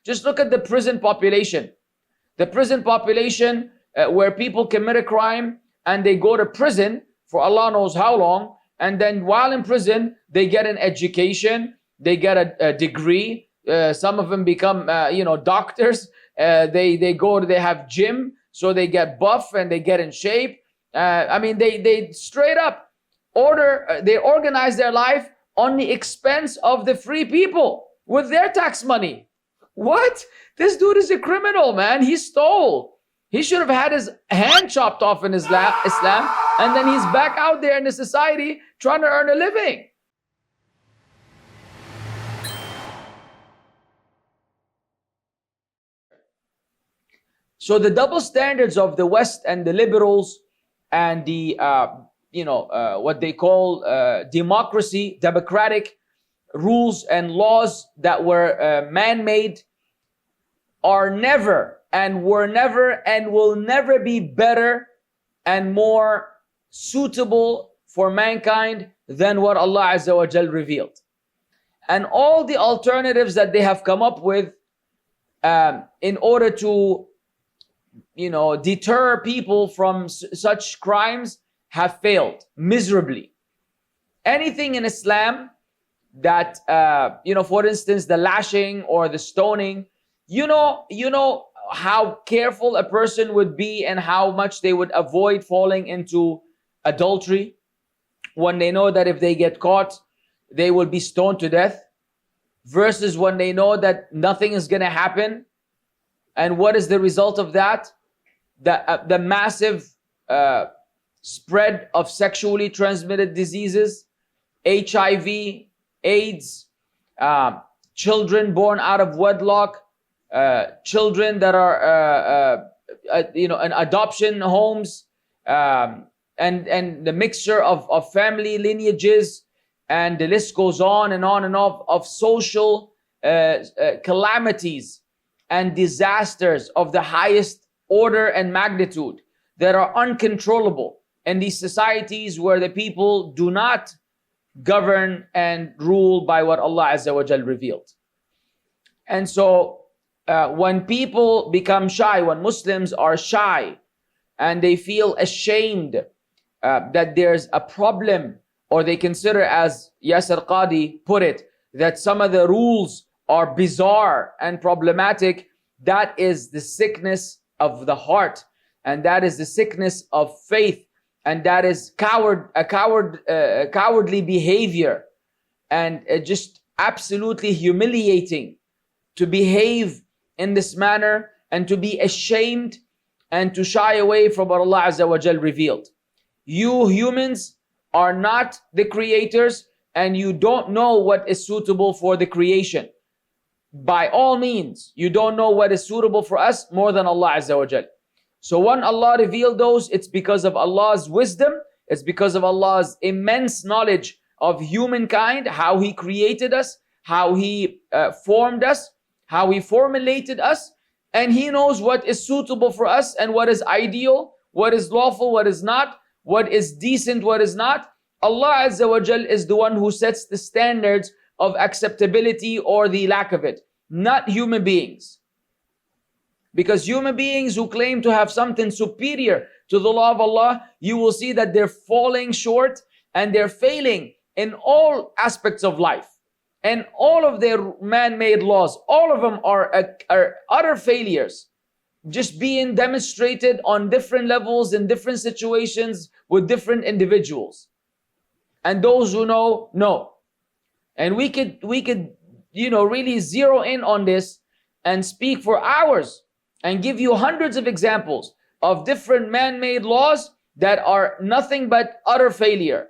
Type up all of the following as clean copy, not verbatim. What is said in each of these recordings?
Just look at the prison population. The prison population where people commit a crime and they go to prison for Allah knows how long, and then while in prison, they get an education, they get a degree. Some of them become, doctors. They have gym, so they get buff and they get in shape. They straight up they organize their life on the expense of the free people with their tax money. What? This dude is a criminal, man. He stole. He should have had his hand chopped off in Islam, and then he's back out there in the society trying to earn a living. So the double standards of the West and the liberals and the, what they call democracy, democratic rules and laws that were man-made are never and were never and will never be better and more suitable for mankind than what Allah Azza wa Jal revealed. And all the alternatives that they have come up with in order to deter people from such crimes have failed miserably. Anything in Islam that, for instance, the lashing or the stoning, you know how careful a person would be and how much they would avoid falling into adultery when they know that if they get caught, they will be stoned to death, versus when they know that nothing is going to happen. And what is the result of that? The massive spread of sexually transmitted diseases, HIV, AIDS, children born out of wedlock, children that are in adoption homes, and the mixture of family lineages, and the list goes on and on and on of social calamities and disasters of the highest order and magnitude that are uncontrollable in these societies where the people do not govern and rule by what Allah Azza wa Jal revealed. And so when people become shy, when Muslims are shy and they feel ashamed that there's a problem, or they consider, as Yasir Qadi put it, that some of the rules are bizarre and problematic, that is the sickness of the heart, and that is the sickness of faith, and that is cowardly behavior, and just absolutely humiliating to behave in this manner and to be ashamed and to shy away from what Allah Azza wa Jal revealed. You humans are not the creators, and you don't know what is suitable for the creation. By all means, you don't know what is suitable for us more than Allah Azza wa Jal. So when Allah revealed those, it's because of Allah's wisdom, it's because of Allah's immense knowledge of humankind, how He created us, how He formed us, how He formulated us, and He knows what is suitable for us and what is ideal, what is lawful, what is not, what is decent, what is not. Allah Azza wa Jal is the one who sets the standards of acceptability or the lack of it, not human beings. Because human beings who claim to have something superior to the law of Allah, you will see that they're falling short and they're failing in all aspects of life. And all of their man-made laws, all of them are utter failures, just being demonstrated on different levels in different situations with different individuals. And those who know. And we could really zero in on this and speak for hours and give you hundreds of examples of different man-made laws that are nothing but utter failure.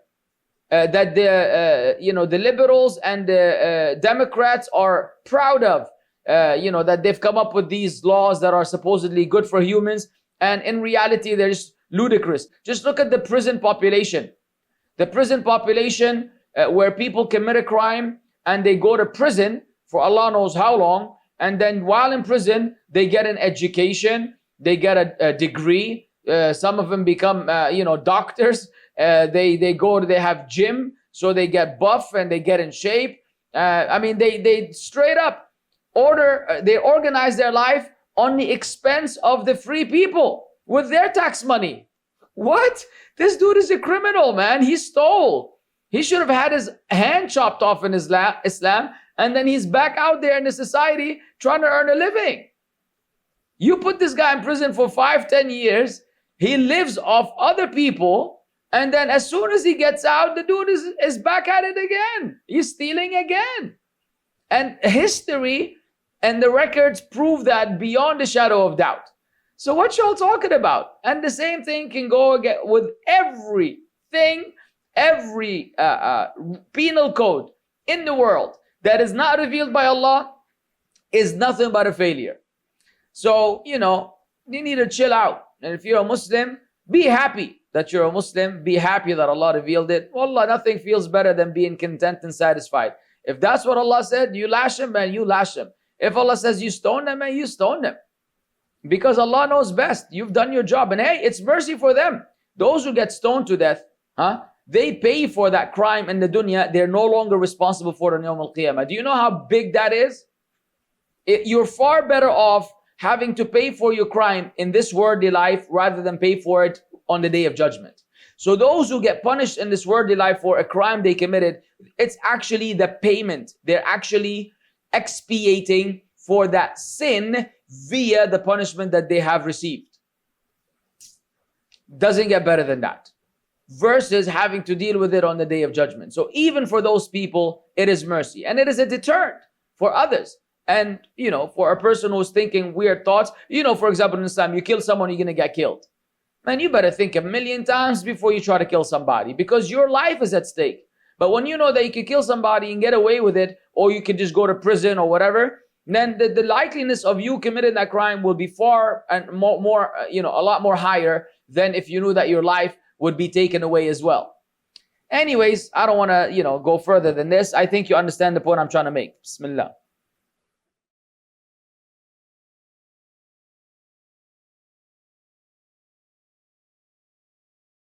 That the liberals and the Democrats are proud of, that they've come up with these laws that are supposedly good for humans, and in reality they're just ludicrous. Just look at the prison population. The prison population where people commit a crime and they go to prison for Allah knows how long, and then while in prison they get an education, they get a degree. Some of them become doctors. They have gym, so they get buff and they get in shape. They straight up they organize their life on the expense of the free people with their tax money. What? This dude is a criminal, man. He stole. He should have had his hand chopped off in Islam, and then he's back out there in the society trying to earn a living. You put this guy in prison for 5-10 years, he lives off other people, and then as soon as he gets out, the dude is back at it again. He's stealing again. And history and the records prove that beyond a shadow of doubt. So what y'all talking about? And the same thing can go again with everything, every penal code in the world that is not revealed by Allah is nothing but a failure. So, you need to chill out. And if you're a Muslim, be happy that you're a Muslim. Be happy that Allah revealed it. Wallah, nothing feels better than being content and satisfied. If that's what Allah said, you lash him, man, you lash him. If Allah says you stone them, man, you stone them. Because Allah knows best. You've done your job. And hey, it's mercy for them. Those who get stoned to death, they pay for that crime in the dunya. They're no longer responsible for it on Yawm al-Qiyamah. Do you know how big that is? You're far better off having to pay for your crime in this worldly life rather than pay for it on the day of judgment. So those who get punished in this worldly life for a crime they committed, it's actually the payment. They're actually expiating for that sin via the punishment that they have received. Doesn't get better than that. Versus having to deal with it on the day of judgment. So even for those people, it is mercy. And it is a deterrent for others. And, for a person who's thinking weird thoughts, for example, in Islam, you kill someone, you're going to get killed. Man, you better think a million times before you try to kill somebody, because your life is at stake. But when you know that you can kill somebody and get away with it, or you can just go to prison or whatever, then the likeliness of you committing that crime will be far and more, a lot more higher than if you knew that your life would be taken away as well. Anyways, I don't want to, go further than this. I think you understand the point I'm trying to make. Bismillah.